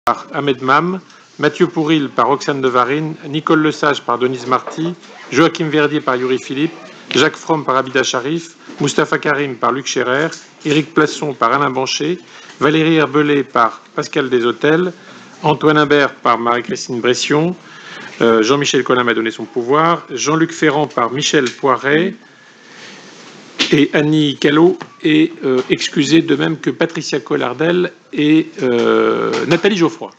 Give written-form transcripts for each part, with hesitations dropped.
par Ahmed Mam, Mathieu Pourril par Roxane de Varine, Nicole Lesage par Denise Marty, Joachim Verdier par Yuri Philippe, Jacques Fromm par Abida Sharif, Moustapha Karim par Luc Scherrer, Éric Plasson par Alain Bancher, Valérie Herbelé par Pascal Desautels, Antoine Imbert par Marie-Christine Bression, Jean-Michel Collin m'a donné son pouvoir, Jean-Luc Ferrand par Michel Poiret et Annie Callot est excusée, de même que Patricia Collardel et Nathalie Geoffroy.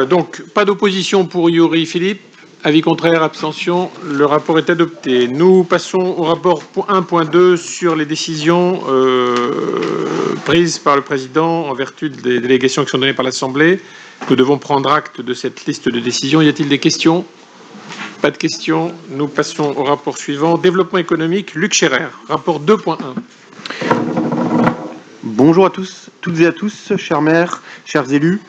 Donc, pas d'opposition pour Yuri Philippe. Avis contraire, abstention. Le rapport est adopté. Nous passons au rapport 1.2 sur les décisions prises par le président en vertu des délégations qui sont données par l'Assemblée. Nous devons prendre acte de cette liste de décisions. Y a-t-il des questions? Pas de questions. Nous passons au rapport suivant. Développement économique, Luc Scherrer. Rapport 2.1. Bonjour à tous, toutes et à tous, chers maires, chers élus.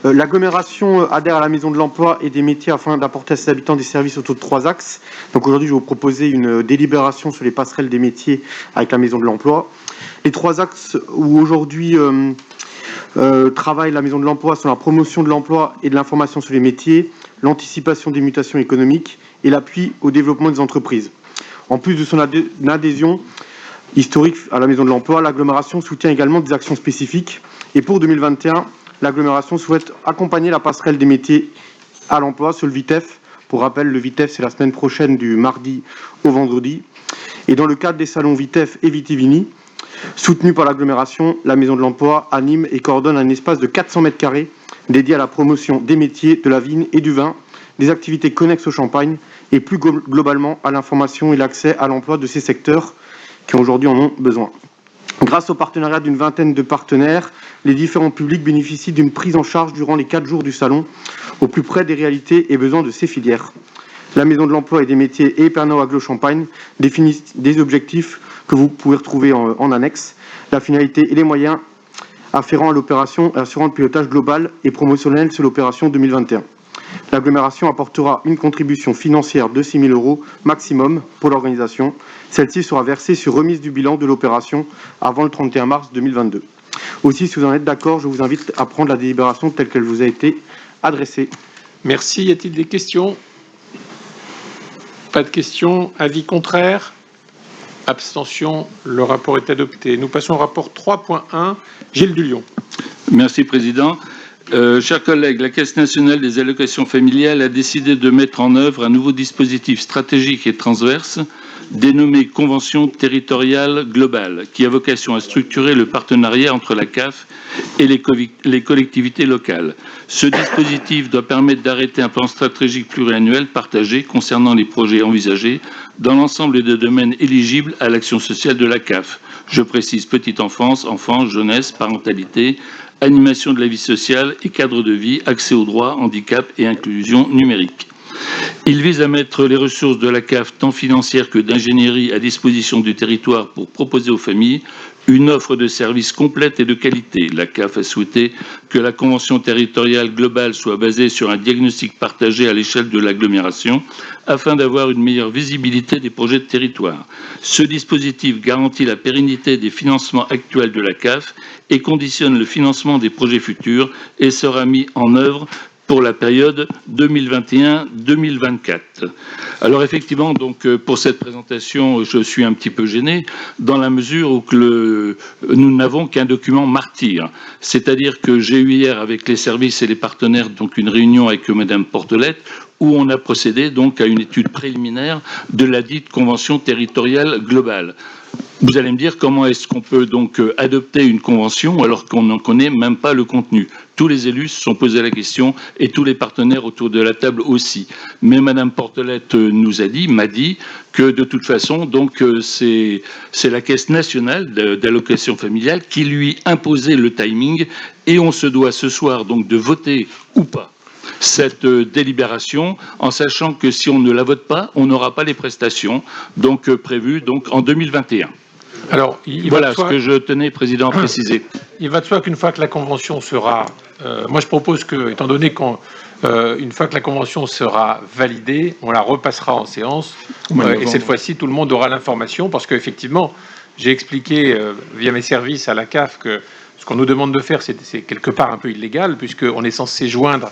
L'agglomération adhère à la Maison de l'Emploi et des Métiers afin d'apporter à ses habitants des services autour de 3 axes. Donc aujourd'hui, je vais vous proposer une délibération sur les passerelles des métiers avec la Maison de l'Emploi. Les 3 axes où aujourd'hui travaille la Maison de l'Emploi sont la promotion de l'emploi et de l'information sur les métiers, l'anticipation des mutations économiques et l'appui au développement des entreprises. En plus de son adhésion historique à la Maison de l'Emploi, l'agglomération soutient également des actions spécifiques. Et pour 2021, l'agglomération souhaite accompagner la passerelle des métiers à l'emploi sur le VITEF. Pour rappel, le VITEF, c'est la semaine prochaine du mardi au vendredi. Et dans le cadre des salons VITEF et Vitivini, soutenus par l'agglomération, la Maison de l'Emploi anime et coordonne un espace de 400 m² dédié à la promotion des métiers, de la vigne et du vin, des activités connexes au champagne et plus globalement à l'information et l'accès à l'emploi de ces secteurs qui aujourd'hui en ont besoin. Grâce au partenariat d'une vingtaine de partenaires, les différents publics bénéficient d'une prise en charge durant les 4 jours du salon, au plus près des réalités et besoins de ces filières. La Maison de l'Emploi et des Métiers et Pernod Aglo Champagne définissent des objectifs que vous pouvez retrouver en annexe, la finalité et les moyens afférents à l'opération assurant le pilotage global et promotionnel sur l'opération 2021. L'agglomération apportera une contribution financière de 6 000 € maximum pour l'organisation. Celle-ci sera versée sur remise du bilan de l'opération avant le 31 mars 2022. Aussi, si vous en êtes d'accord, je vous invite à prendre la délibération telle qu'elle vous a été adressée. Merci. Y a-t-il des questions? Pas de questions. Avis contraire? Abstention. Le rapport est adopté. Nous passons au rapport 3.1. Gilles Dulion. Merci, Président. Chers collègues, la Caisse nationale des allocations familiales a décidé de mettre en œuvre un nouveau dispositif stratégique et transverse dénommé Convention territoriale globale, qui a vocation à structurer le partenariat entre la CAF et les collectivités locales. Ce dispositif doit permettre d'arrêter un plan stratégique pluriannuel partagé concernant les projets envisagés dans l'ensemble des domaines éligibles à l'action sociale de la CAF. Je précise petite enfance, enfance, jeunesse, parentalité, animation de la vie sociale et cadre de vie, accès aux droits, handicap et inclusion numérique. Il vise à mettre les ressources de la CAF, tant financières que d'ingénierie, à disposition du territoire pour proposer aux familles une offre de services complète et de qualité. La CAF a souhaité que la Convention territoriale globale soit basée sur un diagnostic partagé à l'échelle de l'agglomération afin d'avoir une meilleure visibilité des projets de territoire. Ce dispositif garantit la pérennité des financements actuels de la CAF et conditionne le financement des projets futurs et sera mis en œuvre pour la période 2021-2024. Alors effectivement, donc pour cette présentation, je suis un petit peu gêné dans la mesure où nous n'avons qu'un document martyr. C'est-à-dire que j'ai eu hier avec les services et les partenaires donc une réunion avec Madame Portelette où on a procédé donc à une étude préliminaire de la dite convention territoriale globale. Vous allez me dire comment est-ce qu'on peut donc adopter une convention alors qu'on n'en connaît même pas le contenu. Tous les élus se sont posé la question et tous les partenaires autour de la table aussi. Mais Madame Portelette m'a dit que de toute façon, donc c'est la Caisse nationale d'allocation familiale qui lui imposait le timing et on se doit ce soir donc de voter ou pas cette délibération en sachant que si on ne la vote pas, on n'aura pas les prestations donc prévues donc en 2021. Alors, voilà ce que je tenais, Président, à préciser. Il va de soi qu'une fois que la convention sera... moi, je propose que, étant donné qu'une fois que la convention sera validée, on la repassera en séance. Et cette fois-ci, tout le monde aura l'information parce qu'effectivement, J'ai expliqué via mes services à la CAF que ce qu'on nous demande de faire, c'est quelque part un peu illégal, puisqu'on est censé joindre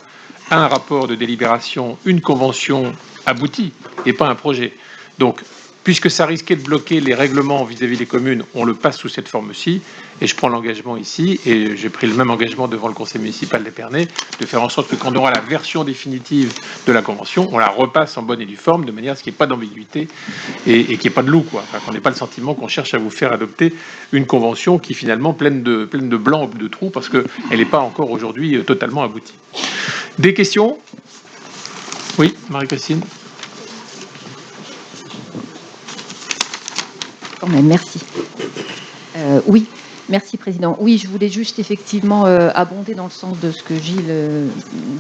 à un rapport de délibération une convention aboutie et pas un projet. Donc, puisque ça risquait de bloquer les règlements vis-à-vis des communes, on le passe sous cette forme-ci, et je prends l'engagement ici, et j'ai pris le même engagement devant le conseil municipal d'Épernay, de faire en sorte que quand on aura la version définitive de la convention, on la repasse en bonne et due forme, de manière à ce qu'il n'y ait pas d'ambiguïté et qu'il n'y ait pas de loup, quoi. Enfin, qu'on n'ait pas le sentiment qu'on cherche à vous faire adopter une convention qui finalement pleine de blancs ou de trous, parce qu'elle n'est pas encore aujourd'hui totalement aboutie. Des questions? Oui, Marie-Christine. Quand même, merci. Oui, merci Président. Oui, je voulais juste effectivement abonder dans le sens de ce que Gilles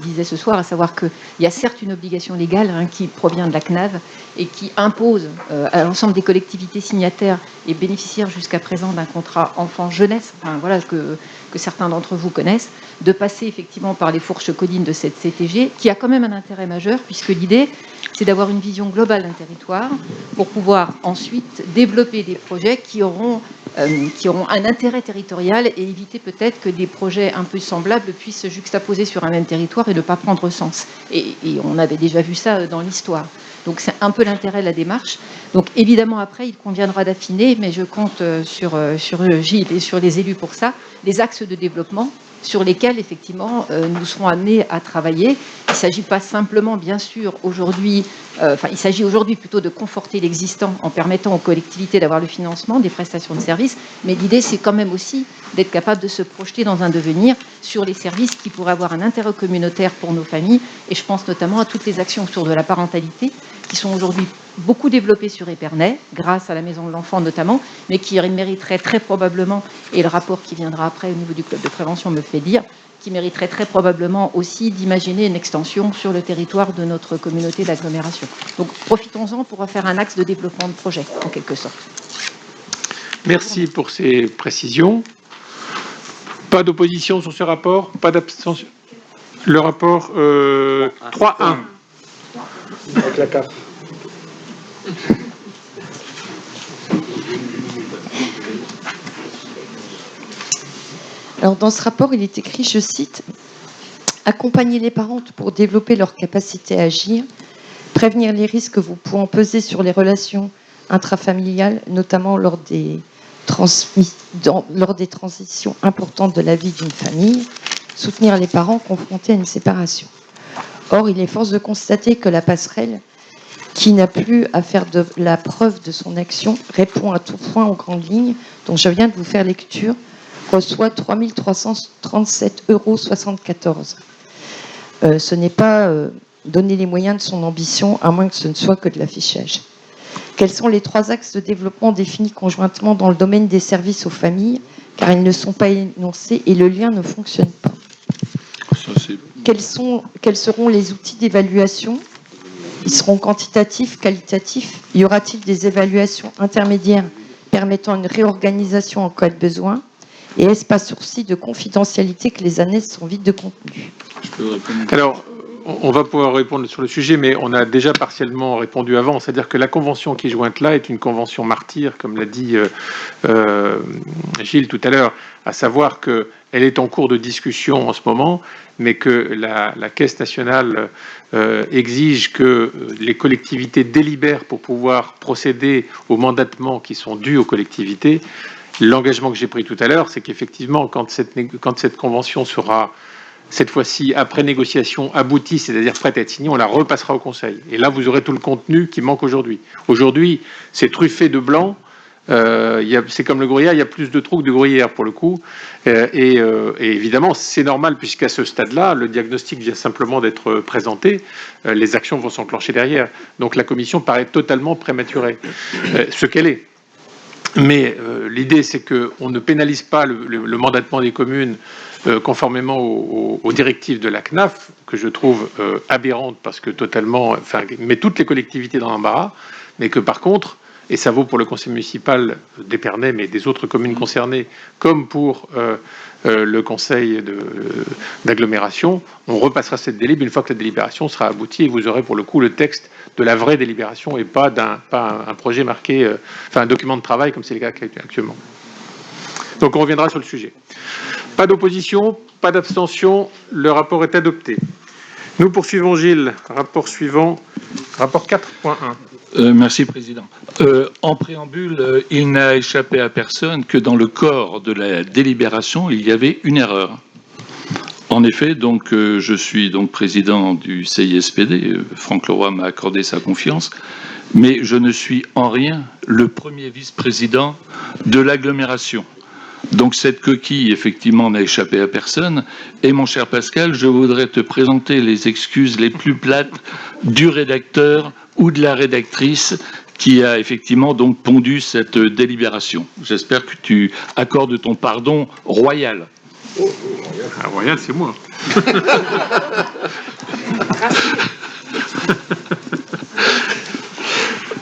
disait ce soir, à savoir qu'il y a certes une obligation légale qui provient de la CNAV et qui impose à l'ensemble des collectivités signataires et bénéficiaires jusqu'à présent d'un contrat enfant-jeunesse, enfin, voilà, que certains d'entre vous connaissent, de passer effectivement par les fourches codines de cette CTG, qui a quand même un intérêt majeur, puisque l'idée, c'est d'avoir une vision globale d'un territoire pour pouvoir ensuite développer des projets qui auront un intérêt territorial et éviter peut-être que des projets un peu semblables puissent se juxtaposer sur un même territoire et ne pas prendre sens. Et on avait déjà vu ça dans l'histoire. Donc c'est un peu l'intérêt de la démarche. Donc évidemment après, il conviendra d'affiner, mais je compte sur Gilles et sur les élus pour ça, les axes de développement sur lesquels, effectivement, nous serons amenés à travailler. Il ne s'agit pas simplement, bien sûr, aujourd'hui, il s'agit aujourd'hui plutôt de conforter l'existant en permettant aux collectivités d'avoir le financement des prestations de services, mais l'idée, c'est quand même aussi d'être capable de se projeter dans un devenir sur les services qui pourraient avoir un intérêt communautaire pour nos familles, et je pense notamment à toutes les actions autour de la parentalité, qui sont aujourd'hui beaucoup développées sur Épernay, grâce à la Maison de l'Enfant notamment, mais qui mériteraient très probablement, et le rapport qui viendra après au niveau du club de prévention me le fait dire, qui mériterait très probablement aussi d'imaginer une extension sur le territoire de notre communauté d'agglomération. Donc profitons-en pour faire un axe de développement de projet, en quelque sorte. Merci pour ces précisions. Pas d'opposition sur ce rapport, pas d'abstention. Le rapport 3.1. Avec la CAF. Alors, dans ce rapport, il est écrit, je cite, « Accompagner les parents pour développer leur capacité à agir, prévenir les risques vous pouvant peser sur les relations intrafamiliales, notamment lors des transitions importantes de la vie d'une famille, soutenir les parents confrontés à une séparation. » Or, il est force de constater que la passerelle, qui n'a plus à faire de la preuve de son action, répond à tout point aux grandes lignes dont je viens de vous faire lecture, reçoit 3 337,74 €. Ce n'est pas donner les moyens de son ambition, à moins que ce ne soit que de l'affichage. Quels sont les 3 axes de développement définis conjointement dans le domaine des services aux familles, car ils ne sont pas énoncés et le lien ne fonctionne pas? Quels seront les outils d'évaluation? Ils seront quantitatifs, qualitatifs? Y aura-t-il des évaluations intermédiaires permettant une réorganisation en cas de besoin? Et est-ce pas sourcil de confidentialité que les annexes sont vides de contenu? Alors, on va pouvoir répondre sur le sujet, mais on a déjà partiellement répondu avant. C'est-à-dire que la convention qui est jointe là est une convention martyre, comme l'a dit Gilles tout à l'heure, à savoir qu'elle est en cours de discussion en ce moment, mais que la Caisse nationale exige que les collectivités délibèrent pour pouvoir procéder aux mandatements qui sont dus aux collectivités. L'engagement que j'ai pris tout à l'heure, c'est qu'effectivement, quand cette convention sera, cette fois-ci, après négociation aboutie, c'est-à-dire prête à être signée, on la repassera au Conseil. Et là, vous aurez tout le contenu qui manque aujourd'hui. Aujourd'hui, c'est truffé de blanc. C'est comme le gruyère, il y a plus de trous que de gruyère pour le coup. Et évidemment, c'est normal, puisqu'à ce stade-là, le diagnostic vient simplement d'être présenté. Les actions vont s'enclencher derrière. Donc la Commission paraît totalement prématurée, ce qu'elle est. Mais l'idée, c'est qu'on ne pénalise pas le mandatement des communes conformément aux directives de la CNAF, que je trouve aberrantes parce que totalement, met toutes les collectivités dans l'embarras, mais que par contre, et ça vaut pour le conseil municipal d'Épernay, mais des autres communes concernées, comme pour le conseil d'agglomération, on repassera cette délibération une fois que la délibération sera aboutie, et vous aurez pour le coup le texte de la vraie délibération et pas un projet marqué, un document de travail comme c'est le cas actuellement. Donc on reviendra sur le sujet. Pas d'opposition, pas d'abstention, le rapport est adopté. Nous poursuivons, Gilles. Rapport suivant, rapport 4.1. Merci, Président. En préambule, il n'a échappé à personne que dans le corps de la délibération, il y avait une erreur. En effet, donc, je suis donc président du CISPD. Franck Leroy m'a accordé sa confiance, mais je ne suis en rien le premier vice-président de l'agglomération. Donc cette coquille, effectivement, n'a échappé à personne. Et mon cher Pascal, je voudrais te présenter les excuses les plus plates du rédacteur ou de la rédactrice qui a effectivement donc pondu cette délibération. J'espère que tu accordes ton pardon royal. Royal, c'est moi.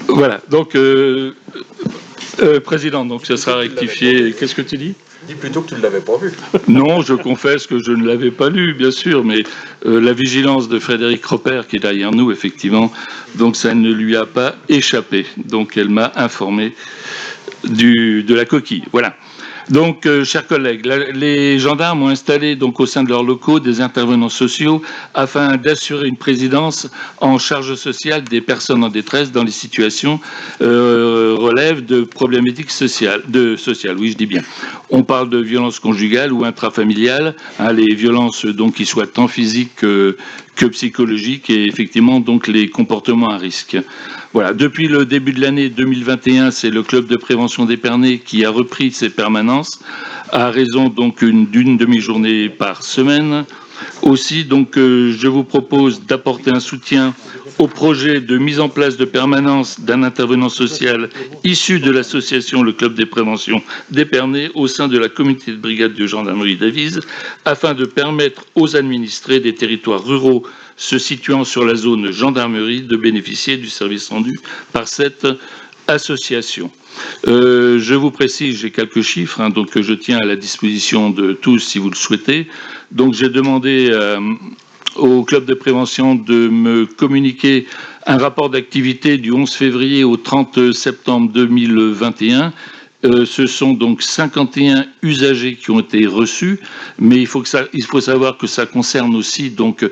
Voilà, donc... Président, donc ça sera rectifié. Qu'est-ce que tu dis ? Dis plutôt que tu ne l'avais pas vu. Non, je confesse que je ne l'avais pas lu, bien sûr, mais la vigilance de Frédéric Cropper, qui est derrière nous, effectivement, donc ça ne lui a pas échappé. Donc elle m'a informé de la coquille. Voilà. Donc, chers collègues, les gendarmes ont installé donc au sein de leurs locaux des intervenants sociaux afin d'assurer une présidence en charge sociale des personnes en détresse dans les situations relèvent de problématiques sociales. Oui, je dis bien. On parle de violences conjugales ou intrafamiliales, les violences donc qui soient tant physiques que psychologiques et effectivement donc les comportements à risque. Voilà. Depuis le début de l'année 2021, c'est le club de prévention d'Épernay qui a repris ses permanences à raison donc d'une demi-journée par semaine. Aussi, donc, je vous propose d'apporter un soutien au projet de mise en place de permanence d'un intervenant social issu de l'association Le Club des Préventions d'Épernay au sein de la communauté de brigade de gendarmerie d'Avise, afin de permettre aux administrés des territoires ruraux se situant sur la zone gendarmerie de bénéficier du service rendu par cette association. Je vous précise, j'ai quelques chiffres, donc que je tiens à la disposition de tous si vous le souhaitez. Donc j'ai demandé au club de prévention de me communiquer un rapport d'activité du 11 février au 30 septembre 2021. Ce sont donc 51 usagers qui ont été reçus, mais il faut savoir que ça concerne aussi donc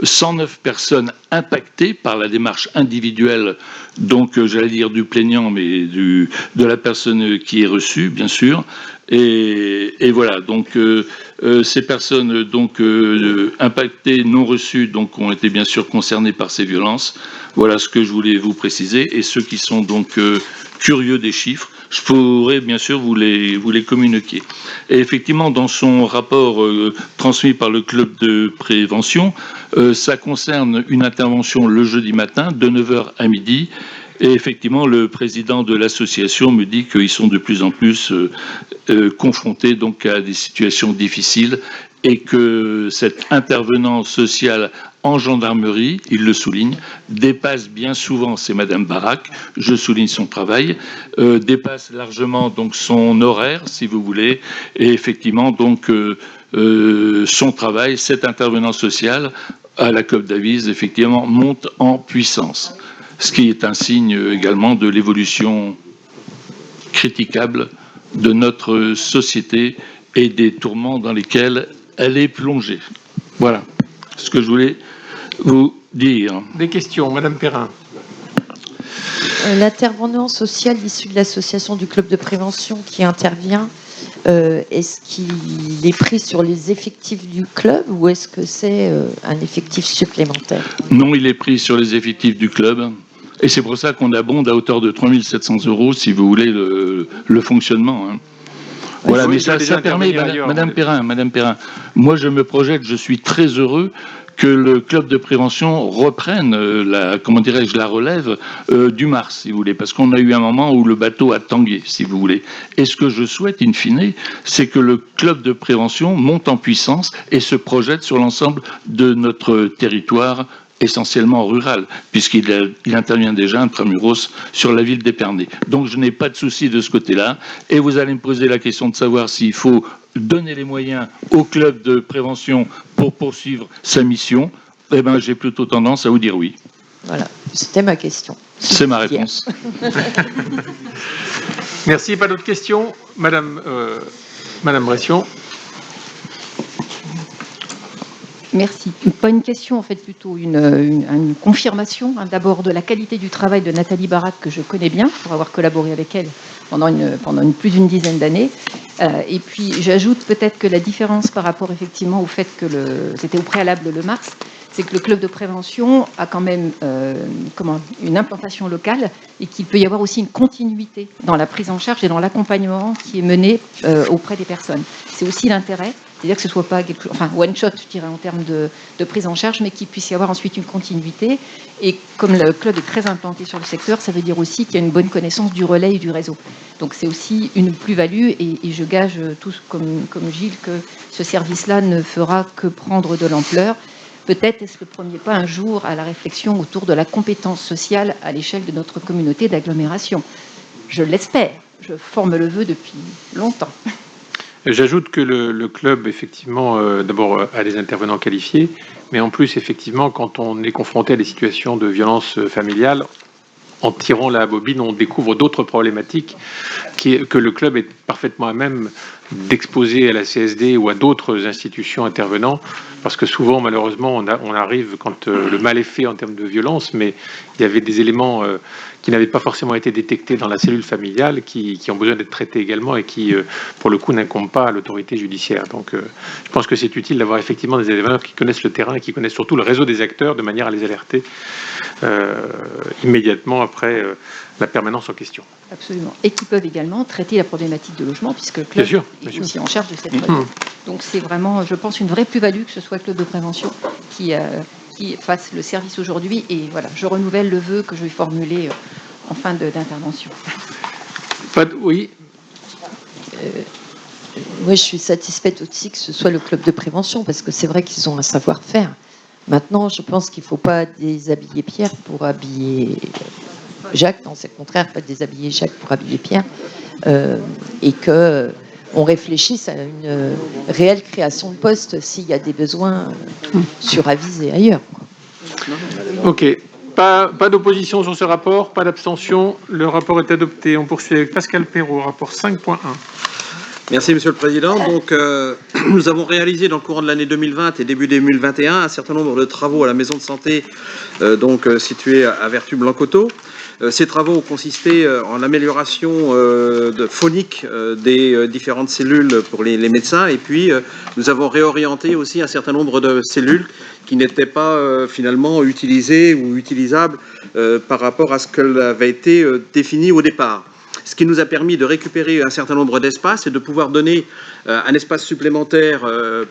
109 personnes impactées par la démarche individuelle, donc j'allais dire du plaignant, mais de la personne qui est reçue, bien sûr. Et voilà, donc ces personnes donc impactées, non reçues, donc ont été bien sûr concernées par ces violences. Voilà ce que je voulais vous préciser. Et ceux qui sont donc curieux des chiffres, je pourrais bien sûr vous les communiquer. Et effectivement, dans son rapport transmis par le club de prévention, ça concerne une intervention le jeudi matin de 9h à midi. Et effectivement, le président de l'association me dit qu'ils sont de plus en plus confrontés donc à des situations difficiles et que cet intervenant social en gendarmerie, il le souligne, dépasse bien souvent, c'est Madame Barak, je souligne son travail, dépasse largement donc son horaire, si vous voulez, et effectivement donc son travail, cet intervenant social à la COP d'Avise, effectivement, monte en puissance. Ce qui est un signe également de l'évolution critiquable de notre société et des tourments dans lesquels elle est plongée. Voilà ce que je voulais vous dire. Des questions, Madame Perrin. L'intervenant social issu de l'association du club de prévention qui intervient, est-ce qu'il est pris sur les effectifs du club ou est-ce que c'est un effectif supplémentaire ? Non, il est pris sur les effectifs du club. Et c'est pour ça qu'on abonde à hauteur de 3 700 €, si vous voulez, le fonctionnement. Voilà, mais ça permet, Madame Perrin, moi je me projette, je suis très heureux que le club de prévention reprenne la relève du mars, si vous voulez, parce qu'on a eu un moment où le bateau a tangué, si vous voulez. Et ce que je souhaite, in fine, c'est que le club de prévention monte en puissance et se projette sur l'ensemble de notre territoire essentiellement rural, puisqu'il intervient déjà intramuros sur la ville d'Épernay. Donc je n'ai pas de souci de ce côté-là. Et vous allez me poser la question de savoir s'il faut donner les moyens au club de prévention pour poursuivre sa mission. Eh bien, j'ai plutôt tendance à vous dire oui. Voilà, c'était ma question. C'est ma réponse. Merci. Pas d'autres questions, Madame Bression. Merci. Pas une question, en fait, plutôt une confirmation, hein, d'abord de la qualité du travail de Nathalie Barat, que je connais bien, pour avoir collaboré avec elle pendant plus d'une dizaine d'années. Et puis, j'ajoute peut-être que la différence par rapport, effectivement, au fait que c'était au préalable le mars, c'est que le club de prévention a quand même une implantation locale et qu'il peut y avoir aussi une continuité dans la prise en charge et dans l'accompagnement qui est mené auprès des personnes. C'est aussi l'intérêt. C'est-à-dire que ce ne soit pas one shot, je dirais, en termes de prise en charge, mais qu'il puisse y avoir ensuite une continuité. Et comme le club est très implanté sur le secteur, ça veut dire aussi qu'il y a une bonne connaissance du relais et du réseau. Donc c'est aussi une plus-value, et je gage tous comme Gilles que ce service-là ne fera que prendre de l'ampleur. Peut-être est-ce le premier pas un jour à la réflexion autour de la compétence sociale à l'échelle de notre communauté d'agglomération. Je l'espère, je forme le vœu depuis longtemps. J'ajoute que le club, effectivement, d'abord a des intervenants qualifiés, mais en plus, effectivement, quand on est confronté à des situations de violence familiale, en tirant la bobine, on découvre d'autres problématiques que le club est parfaitement à même d'exposer à la CSD ou à d'autres institutions intervenant, parce que souvent, malheureusement, on arrive quand le mal est fait en termes de violence, mais il y avait des éléments qui n'avaient pas forcément été détectés dans la cellule familiale, qui ont besoin d'être traités également et qui, pour le coup, n'incombent pas à l'autorité judiciaire. Donc, je pense que c'est utile d'avoir effectivement des intervenants qui connaissent le terrain et qui connaissent surtout le réseau des acteurs, de manière à les alerter immédiatement après la permanence en question. Absolument. Et qui peuvent également traiter la problématique de logement, puisque le club est aussi en charge de cette région. Donc c'est vraiment, je pense, une vraie plus-value que ce soit le club de prévention qui fasse le service aujourd'hui. Et voilà, je renouvelle le vœu que je vais formuler en fin d'intervention. Oui. Moi, je suis satisfaite aussi que ce soit le club de prévention, parce que c'est vrai qu'ils ont un savoir-faire. Maintenant, je pense qu'il ne faut pas déshabiller Pierre pour habiller Jacques. Non, c'est le contraire, pas déshabiller Jacques pour habiller Pierre. Et qu'on réfléchisse à une réelle création de postes s'il y a des besoins sur Avis et ailleurs. Ok. Pas d'opposition sur ce rapport, pas d'abstention. Le rapport est adopté. On poursuit avec Pascal Perrault, rapport 5.1. Merci, Monsieur le Président. Donc, nous avons réalisé dans le courant de l'année 2020 et début 2021 un certain nombre de travaux à la maison de santé située à Vertus-Blanc-Coteau. Ces travaux ont consisté en l'amélioration phonique des différentes cellules pour les médecins, et puis nous avons réorienté aussi un certain nombre de cellules qui n'étaient pas finalement utilisées ou utilisables par rapport à ce qu'elle avait été défini au départ. Ce qui nous a permis de récupérer un certain nombre d'espaces et de pouvoir donner un espace supplémentaire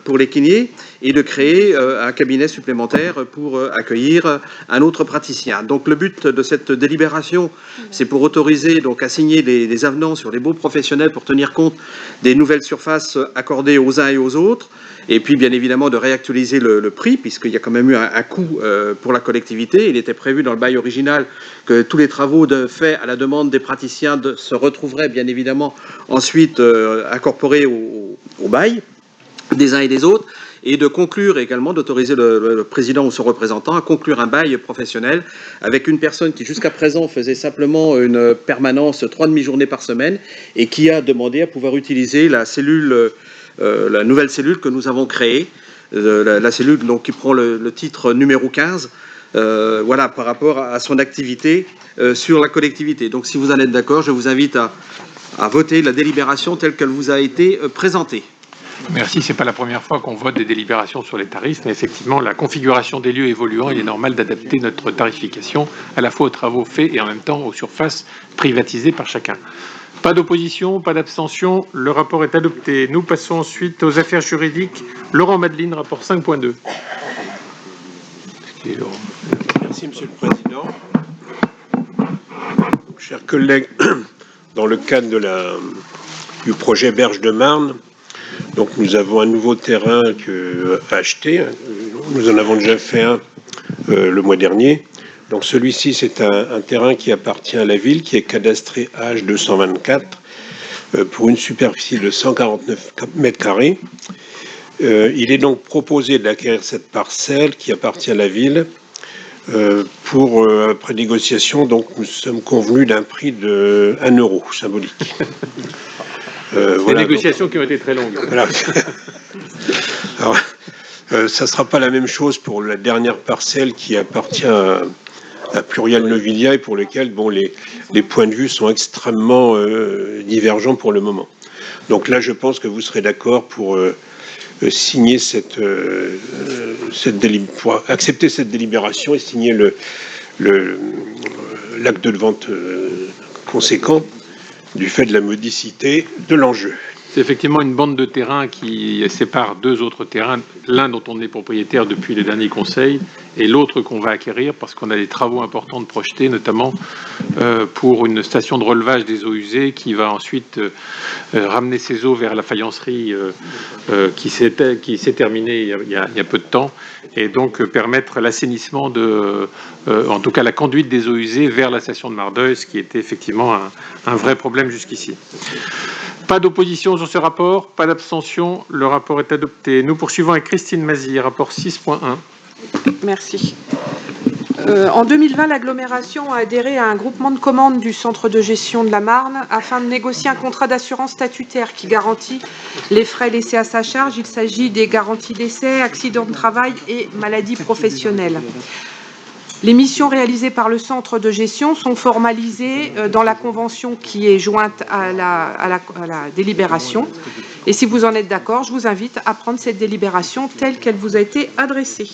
pour les kinés et de créer un cabinet supplémentaire pour accueillir un autre praticien. Donc le but de cette délibération, c'est pour autoriser donc à signer des avenants sur les baux professionnels pour tenir compte des nouvelles surfaces accordées aux uns et aux autres, et puis bien évidemment de réactualiser le prix, puisqu'il y a quand même eu un coût pour la collectivité. Il était prévu dans le bail original que tous les travaux faits à la demande des praticiens se retrouveraient bien évidemment ensuite incorporés au bail des uns et des autres, et de conclure également, d'autoriser le président ou son représentant à conclure un bail professionnel avec une personne qui jusqu'à présent faisait simplement une permanence 3 demi-journées par semaine et qui a demandé à pouvoir utiliser la nouvelle cellule que nous avons créée, la cellule donc, qui prend le titre numéro 15, voilà, par rapport à son activité sur la collectivité. Donc si vous en êtes d'accord, je vous invite à voter la délibération telle qu'elle vous a été présentée. Merci, c'est pas la première fois qu'on vote des délibérations sur les tarifs, mais effectivement, la configuration des lieux évoluant, il est normal d'adapter notre tarification à la fois aux travaux faits et en même temps aux surfaces privatisées par chacun. Pas d'opposition, pas d'abstention, le rapport est adopté. Nous passons ensuite aux affaires juridiques. Laurent Madeline, rapport 5.2. Merci, Monsieur le Président. Chers collègues, dans le cadre du projet Berge de Marne, donc nous avons un nouveau terrain à acheter. Nous en avons déjà fait un le mois dernier. Donc celui-ci, c'est un terrain qui appartient à la ville, qui est cadastré H224 pour une superficie de 149 mètres carrés. Il est donc proposé d'acquérir cette parcelle qui appartient à la ville pour, après négociation, donc nous sommes convenus d'un prix de 1 euro symbolique. Des négociations qui ont été très longues. Voilà. Alors, ça ne sera pas la même chose pour la dernière parcelle qui appartient à Plurial Novilia et pour lequel les points de vue sont extrêmement divergents pour le moment. Donc là, je pense que vous serez d'accord pour signer pour accepter cette délibération et signer l'acte de vente conséquent du fait de la modicité de l'enjeu. C'est effectivement une bande de terrain qui sépare deux autres terrains, l'un dont on est propriétaire depuis les derniers conseils et l'autre qu'on va acquérir parce qu'on a des travaux importants de projeter, notamment pour une station de relevage des eaux usées qui va ensuite ramener ces eaux vers la faïencerie qui s'est terminée il y a peu de temps et donc permettre l'assainissement en tout cas la conduite des eaux usées vers la station de Mardeuil, ce qui était effectivement un vrai problème jusqu'ici. Pas d'opposition sur ce rapport, pas d'abstention, le rapport est adopté. Nous poursuivons avec Christine Mazy, rapport 6.1. Merci. En 2020, l'agglomération a adhéré à un groupement de commandes du centre de gestion de la Marne afin de négocier un contrat d'assurance statutaire qui garantit les frais laissés à sa charge. Il s'agit des garanties d'essai, accidents de travail et maladies professionnelles. Les missions réalisées par le centre de gestion sont formalisées dans la convention qui est jointe à la délibération. Et si vous en êtes d'accord, je vous invite à prendre cette délibération telle qu'elle vous a été adressée.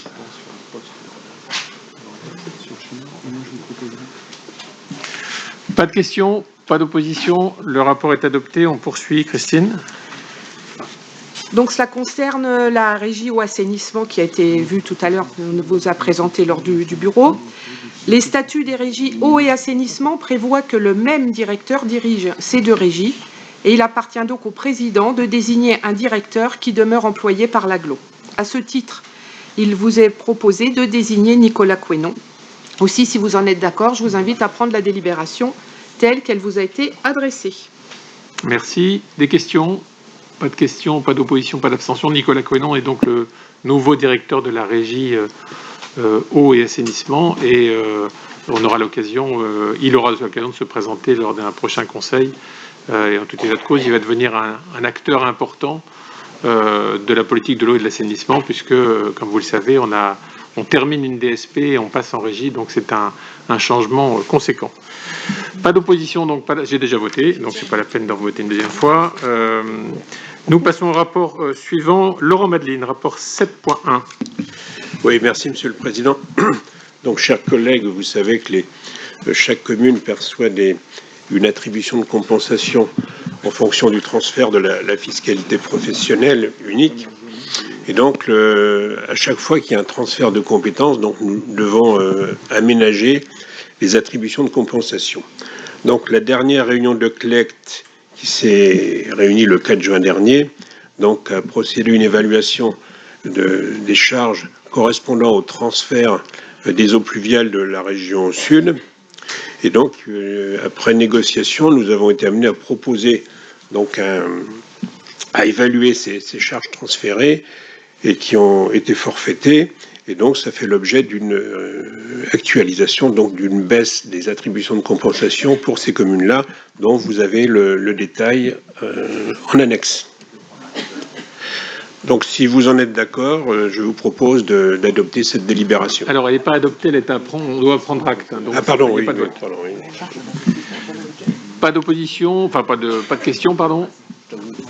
Pas de questions, pas d'opposition, le rapport est adopté. On poursuit, Christine. Donc cela concerne la régie au assainissement qui a été vue tout à l'heure, qu'on vous a présenté lors du bureau. Les statuts des régies eau et assainissement prévoient que le même directeur dirige ces deux régies et il appartient donc au président de désigner un directeur qui demeure employé par l'agglo. À ce titre, il vous est proposé de désigner Nicolas Quénon. Aussi, si vous en êtes d'accord, je vous invite à prendre la délibération telle qu'elle vous a été adressée. Merci. Des questions ? Pas de questions, pas d'opposition, pas d'abstention. Nicolas Quénon est donc le nouveau directeur de la régie eau et assainissement et il aura l'occasion de se présenter lors d'un prochain conseil. Et en tout état de cause, il va devenir un acteur important de la politique de l'eau et de l'assainissement puisque, comme vous le savez, on termine une DSP et on passe en régie, donc c'est un changement conséquent. Pas d'opposition, donc j'ai déjà voté, donc c'est pas la peine d'en voter une deuxième fois. Nous passons au rapport suivant. Laurent Madeline, rapport 7.1. Oui, merci Monsieur le Président. Donc, chers collègues, vous savez que chaque commune perçoit une attribution de compensation en fonction du transfert de la fiscalité professionnelle unique. Et donc, à chaque fois qu'il y a un transfert de compétences, donc nous devons aménager les attributions de compensation. Donc, la dernière réunion de CLECT qui s'est réunie le 4 juin dernier, donc a procédé à une évaluation des charges correspondant au transfert des eaux pluviales de la région sud. Et donc, après négociation, nous avons été amenés à proposer donc à évaluer ces charges transférées et qui ont été forfaitées. Et donc, ça fait l'objet d'une actualisation, donc d'une baisse des attributions de compensation pour ces communes-là, dont vous avez le détail en annexe. Donc, si vous en êtes d'accord, je vous propose d'adopter cette délibération. Alors, elle n'est pas adoptée, on doit prendre acte. Donc pardon, oui. Pas de vote. Pardon, oui. Pas d'opposition, enfin pas de questions, pardon.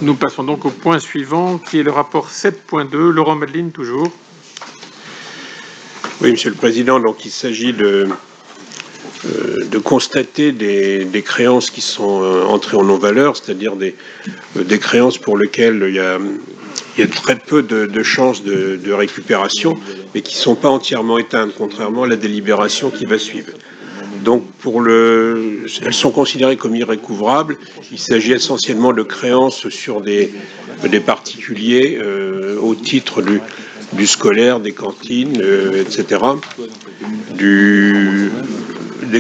Nous passons donc au point suivant, qui est le rapport 7.2. Laurent Madeline, toujours. Oui, Monsieur le Président, donc il s'agit de constater des créances qui sont entrées en non-valeur, c'est-à-dire des créances pour lesquelles il y a très peu de chances de récupération, mais qui ne sont pas entièrement éteintes, contrairement à la délibération qui va suivre. Donc, elles sont considérées comme irrécouvrables. Il s'agit essentiellement de créances sur des particuliers au titre du scolaire, des cantines, etc. Des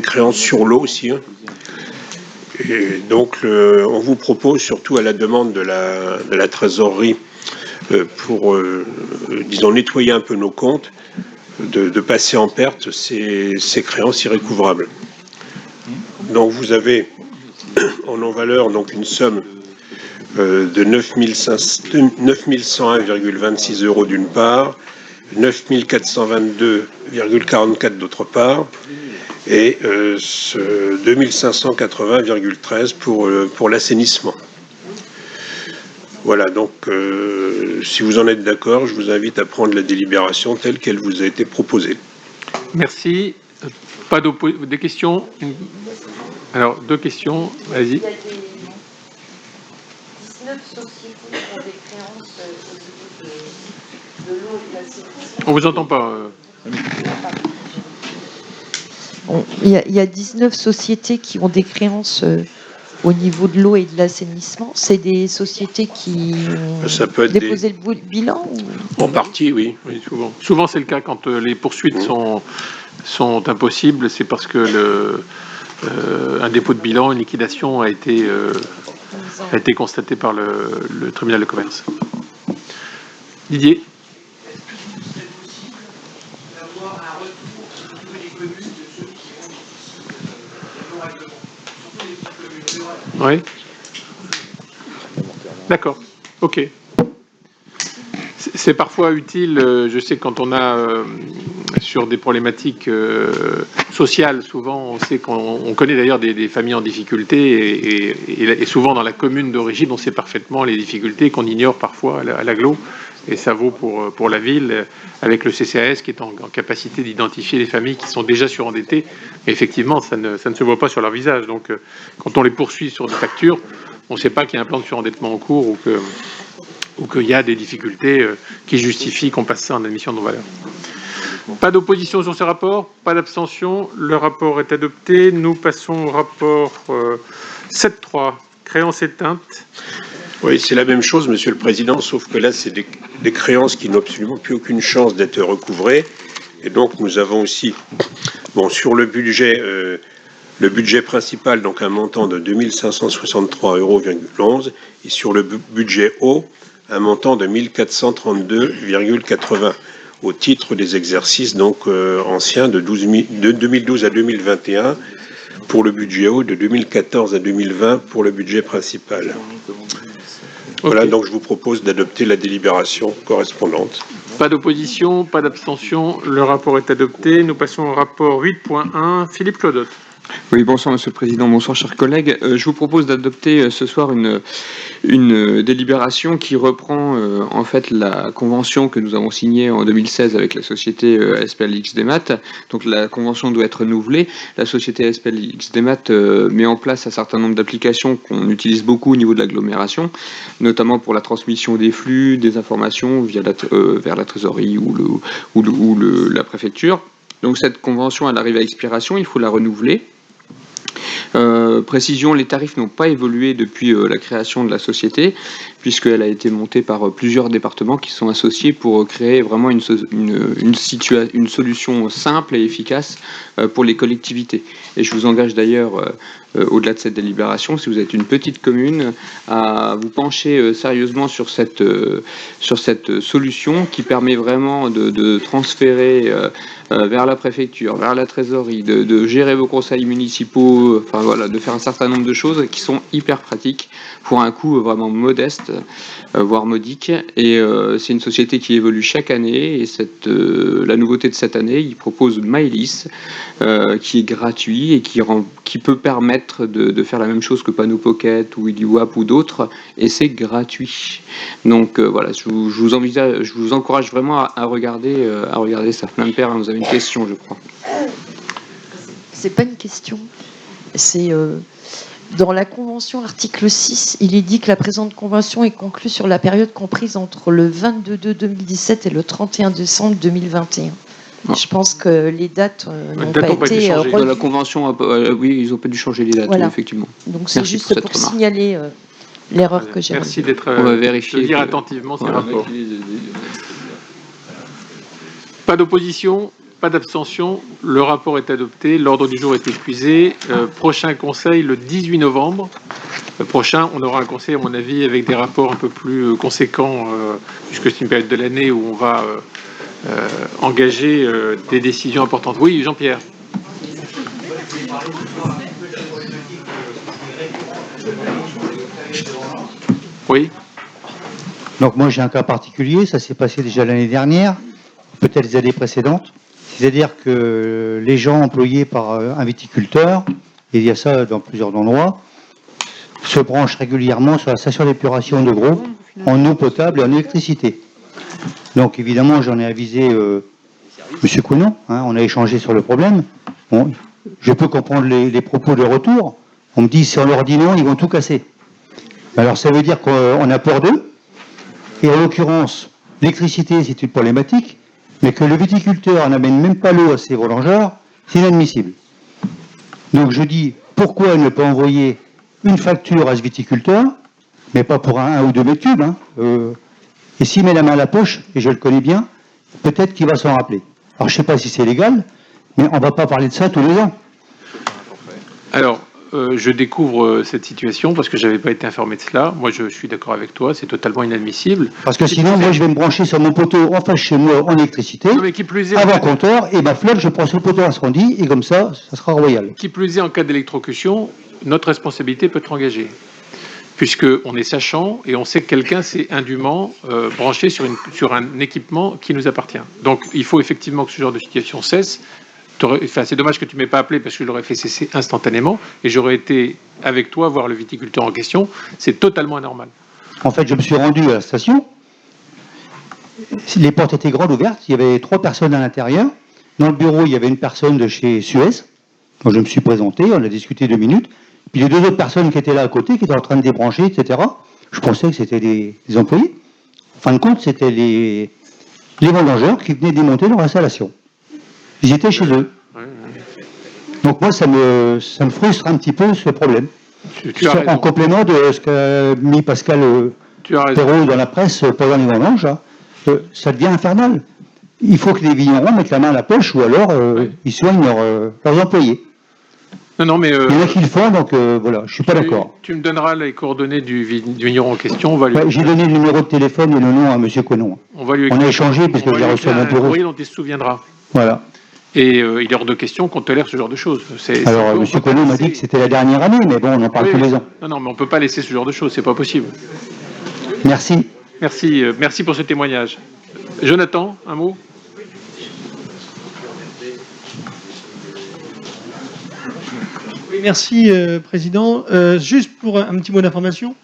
créances sur l'eau aussi. Hein. Et donc, on vous propose, surtout à la demande de la trésorerie, pour, disons, nettoyer un peu nos comptes, de passer en perte ces créances irrécouvrables. Donc, vous avez en valeur donc une somme de 9 101,26 € d'une part, 9 422,44 d'autre part, et 2 580,13 pour l'assainissement. Voilà, donc si vous en êtes d'accord, je vous invite à prendre la délibération telle qu'elle vous a été proposée. Merci. Pas des questions? Alors, 2 questions, vas-y. 19 sociétés qui ont des créances au niveau de l'eau et de l'assainissement. On vous entend pas. Il y a 19 sociétés qui ont des créances au niveau de l'eau et de l'assainissement. C'est des sociétés qui Ça peut être déposé le bilan ou... En partie, oui. Oui, souvent. Souvent, c'est le cas quand les poursuites sont impossibles. C'est parce que un dépôt de bilan, une liquidation a été constaté par le tribunal de commerce. Didier. Oui. D'accord. Ok. C'est parfois utile, je sais que quand on a sur des problématiques sociales, souvent on sait qu'on connaît d'ailleurs des familles en difficulté et souvent dans la commune d'origine on sait parfaitement les difficultés qu'on ignore parfois à l'agglo, et ça vaut pour la ville avec le CCAS qui est en capacité d'identifier les familles qui sont déjà surendettées, mais effectivement ça ne se voit pas sur leur visage, donc quand on les poursuit sur des factures, on ne sait pas qu'il y a un plan de surendettement en cours ou qu'il y a des difficultés qui justifient qu'on passe ça en admission de non-valeur. Pas d'opposition sur ce rapport, pas d'abstention, le rapport est adopté. Nous passons au rapport 7.3, créances éteintes. Oui, c'est la même chose, Monsieur le Président, sauf que là, c'est des créances qui n'ont absolument plus aucune chance d'être recouvrées. Et donc, nous avons aussi, sur le budget principal, donc un montant de 2 563,11 €, et sur le budget haut, un montant de 1 432,80 au titre des exercices donc anciens de 2012 à 2021 pour le budget haut, de 2014 à 2020 pour le budget principal. Voilà, Okay. donc je vous propose d'adopter la délibération correspondante. Pas d'opposition, pas d'abstention, le rapport est adopté. Nous passons au rapport 8.1, Philippe Clodotte. Oui, bonsoir Monsieur le Président, bonsoir chers collègues. Je vous propose d'adopter ce soir une délibération qui reprend en fait la convention que nous avons signée en 2016 avec la société SPL XDMAT. Donc la convention doit être renouvelée. La société SPL XDMAT met en place un certain nombre d'applications qu'on utilise beaucoup au niveau de l'agglomération, notamment pour la transmission des flux, des informations vers la trésorerie ou la préfecture. Donc cette convention, elle arrive à expiration, il faut la renouveler. Précision, les tarifs n'ont pas évolué depuis la création de la société, puisqu'elle a été montée par plusieurs départements qui sont associés pour créer vraiment une solution simple et efficace pour les collectivités. Et je vous engage d'ailleurs, au-delà de cette délibération, si vous êtes une petite commune, à vous pencher sérieusement sur cette solution qui permet vraiment de transférer vers la préfecture, vers la trésorerie, de gérer vos conseils municipaux, enfin voilà, de faire un certain nombre de choses qui sont hyper pratiques pour un coût vraiment modeste, voire modique. Et c'est une société qui évolue chaque année. Et la nouveauté de cette année, il propose Maëlys, qui est gratuit et qui peut permettre de faire la même chose que Panneau Pocket ou IdiWap ou d'autres. Et c'est gratuit. Donc voilà, je vous encourage vraiment à regarder ça. Mme Père, vous avez une question, je crois. C'est pas une question. C'est dans la convention, article 6, il est dit que la présente convention est conclue sur la période comprise entre le 22/2/2017 et le 31 décembre 2021. Je pense que les dates n'ont pas été changées. Dans la convention, oui, ils n'ont pas dû changer les dates, voilà. effectivement. Donc c'est Merci juste pour pour cette remarque. signaler l'erreur que j'ai. Merci d'être On va vérifier de lire que- attentivement ces Voilà. rapports. Pas d'opposition, pas d'abstention. Le rapport est adopté. L'ordre du jour est épuisé. Prochain conseil le 18 novembre. Prochain, on aura un conseil, à mon avis, avec des rapports un peu plus conséquents, puisque c'est une période de l'année où on va engager des décisions importantes. Oui, Jean-Pierre. Oui. Donc moi j'ai un cas particulier, ça s'est passé déjà l'année dernière, peut-être les années précédentes. C'est-à-dire que les gens employés par un viticulteur, et il y a ça dans plusieurs endroits, se branchent régulièrement sur la station d'épuration de Gros en eau potable et en électricité. Donc évidemment j'en ai avisé M. Counon, on a échangé sur le problème. Bon, je peux comprendre les propos de retour. On me dit si on leur dit non, ils vont tout casser. Alors ça veut dire qu'on a peur d'eux. Et en l'occurrence, l'électricité, c'est une problématique, mais que le viticulteur n'amène même pas l'eau à ses vendangeurs, c'est inadmissible. Donc je dis, pourquoi ne pas envoyer une facture à ce viticulteur, mais pas pour un ou deux mètres cubes, et s'il met la main à la poche, et je le connais bien, peut-être qu'il va s'en rappeler. Alors je ne sais pas si c'est légal, mais on ne va pas parler de ça tous les ans. Alors, je découvre cette situation parce que je n'avais pas été informé de cela. Moi, je suis d'accord avec toi, c'est totalement inadmissible. Parce que sinon, moi, je vais me brancher sur mon poteau en face chez moi en électricité, non, mais qui plus est, avant compteur, et ma flotte, je prends sur le poteau incendie, et comme ça sera royal. Qui plus est, en cas d'électrocution, notre responsabilité peut être engagée. Puisqu'on est sachant et on sait que quelqu'un s'est indûment branché sur un équipement qui nous appartient. Donc, il faut effectivement que ce genre de situation cesse. C'est dommage que tu ne m'aies pas appelé parce que je l'aurais fait cesser instantanément et j'aurais été avec toi voir le viticulteur en question. C'est totalement anormal. En fait, je me suis rendu à la station. Les portes étaient grandes ouvertes. Il y avait 3 personnes à l'intérieur. Dans le bureau, il y avait une personne de chez Suez. Donc, je me suis présenté. On a discuté 2 minutes. Puis les 2 autres personnes qui étaient là à côté, qui étaient en train de débrancher, etc. Je pensais que c'était des employés. En fin de compte, c'était les vendangeurs qui venaient démonter leur installation. Ils étaient chez eux. Donc moi, ça me frustre un petit peu ce problème. En complément de ce qu'a mis Pascal Perrault dans la presse pendant les vendanges, ça devient infernal. Il faut que les vignerons mettent la main à la poche ou alors ils soignent leurs employés. Non, mais... il y en a qui le font, donc voilà, je ne suis pas d'accord. Tu me donneras les coordonnées du vigneron en question. J'ai donné le numéro de téléphone et le nom à M. Conon. On a échangé parce que j'ai reçu mon bureau. Oui, dont il se souviendra. Voilà. Et il est hors de question qu'on tolère ce genre de choses. Alors, M. Conon m'a dit que c'était la dernière année, mais bon, on en parle tous les ans. Non, mais on ne peut pas laisser ce genre de choses, c'est pas possible. Merci. Merci pour ce témoignage. Jonathan, un mot ? Oui, merci, Président. Juste pour un petit mot d'information,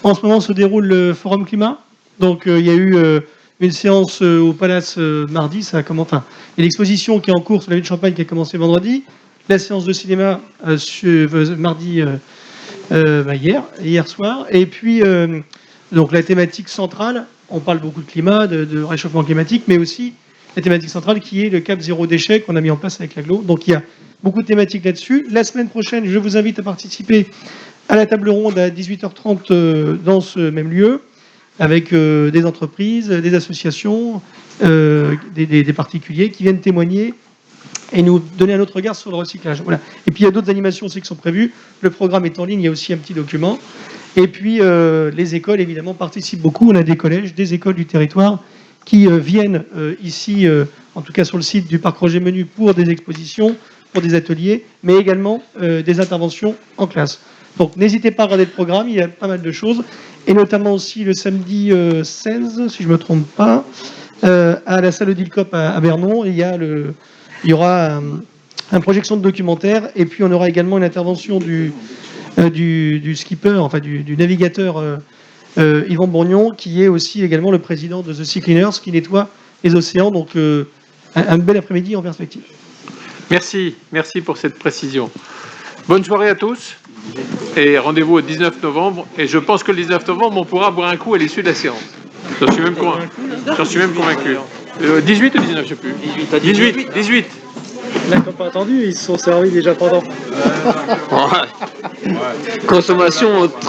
en ce moment se déroule le Forum Climat. Donc, il y a eu une séance au Palace mardi. Ça commence. Enfin, il y a l'exposition qui est en cours sur la ville de Champagne qui a commencé vendredi. La séance de cinéma mardi, hier soir. Et puis, donc la thématique centrale, on parle beaucoup de climat, de réchauffement climatique, mais aussi la thématique centrale qui est le cap zéro déchet qu'on a mis en place avec l'AGLO. Donc, il y a beaucoup de thématiques là-dessus. La semaine prochaine, je vous invite à participer à la table ronde à 18h30 dans ce même lieu, avec des entreprises, des associations, des particuliers qui viennent témoigner et nous donner un autre regard sur le recyclage. Voilà. Et puis il y a d'autres animations aussi qui sont prévues. Le programme est en ligne, il y a aussi un petit document. Et puis les écoles, évidemment, participent beaucoup. On a des collèges, des écoles du territoire qui viennent ici, en tout cas sur le site du Parc Roger Menu, pour des expositions, pour des ateliers, mais également des interventions en classe. Donc n'hésitez pas à regarder le programme, il y a pas mal de choses, et notamment aussi le samedi 16, si je ne me trompe pas, à la salle d'Ilcop à Vernon, il y aura une projection de documentaire, et puis on aura également une intervention du skipper, enfin du navigateur Yvan Bourgnon, qui est aussi également le président de The Sea Cleaners, qui nettoie les océans, donc un bel après-midi en perspective. Merci pour cette précision. Bonne soirée à tous et rendez-vous au 19 novembre. Et je pense que le 19 novembre, on pourra boire un coup à l'issue de la séance. J'en suis même convaincu. 18 ou 19, je ne sais plus. 18. Là, comme pas attendu, ils se sont servis déjà pendant. Consommation